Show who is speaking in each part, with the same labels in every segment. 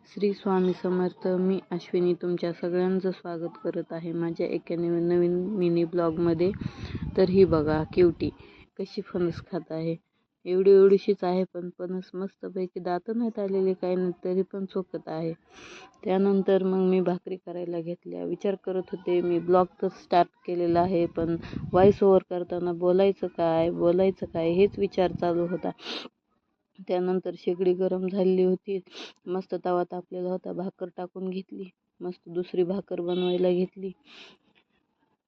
Speaker 1: श्री स्वामी समर्थ. मी अश्विनी तुमच्या सगळ्यांचं स्वागत करत आहे माझ्या एका नवीन मिनी ब्लॉगमध्ये. तर ही बघा क्यूटी कशी फणस खात आहे. एवढीशीच आहे, पण फणस मस्तपैकी दातं नाहीत आलेले, काही नाही, तरी पण चोखत आहे. त्यानंतर मग मी भाकरी करायला घेतल्या. विचार करत होते, मी ब्लॉग तर स्टार्ट केलेला आहे, पण व्हॉइस ओव्हर करताना बोलायचं काय हेच विचार चालू होता. त्यानंतर शेगडी गरम झालेली होती, मस्त तवा तापलेला होता. भाकर टाकून घेतली, मस्त दुसरी भाकर बनवायला घेतली.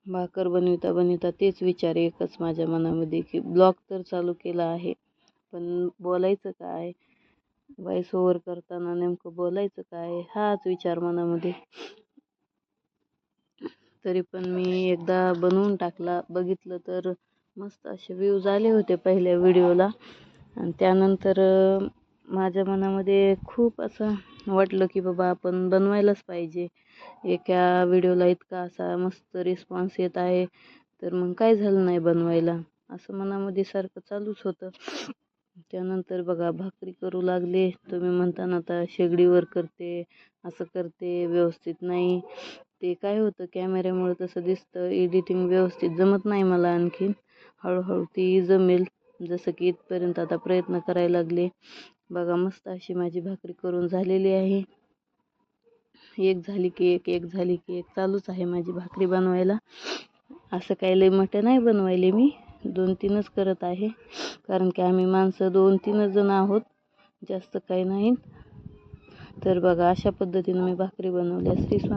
Speaker 1: भाकर बनविता तेच विचार एकच माझ्या मनामध्ये की ब्लॉग तर चालू केला आहे, पण बोलायचं काय, व्हॉइस ओव्हर करताना नेमकं बोलायचं काय, हाच विचार मनामध्ये. तरी पण मी एकदा बनवून टाकला. बघितलं तर मस्त असे व्ह्यूज आले होते पहिल्या व्हिडिओला. आणि त्यानंतर माझ्या मनामध्ये खूप असं वाटलं की बाबा आपण बनवायलाच पाहिजे. एका व्हिडिओला इतका असा मस्त रिस्पॉन्स येत आहे, तर मग काय झालं नाही बनवायला, असं मनामध्ये सारखं चालूच होतं. त्यानंतर बघा भाकरी करू लागले. तुम्ही म्हणताना आता शेगडीवर करते, असं करते, व्यवस्थित नाही. ते काय होतं, कॅमेऱ्यामुळे तसं दिसतं, एडिटिंग व्यवस्थित जमत नाही मला. आणखीन हळूहळू ती जमेल, जसं की इथपर्यंत आता प्रयत्न करायला लागले. बघा मस्त अशी माझी भाकरी करून झालेली आहे. एक झाली की एक चालूच आहे माझी भाकरी बनवायला. असं काही लय मोठं नाही बनवायले, मी 2-3च करत आहे, कारण की आम्ही माणसं 2-3 जण आहोत, जास्त काही नाहीत. तर बघा अशा पद्धतीने मी भाकरी बनवल्या. श्री स्वामी.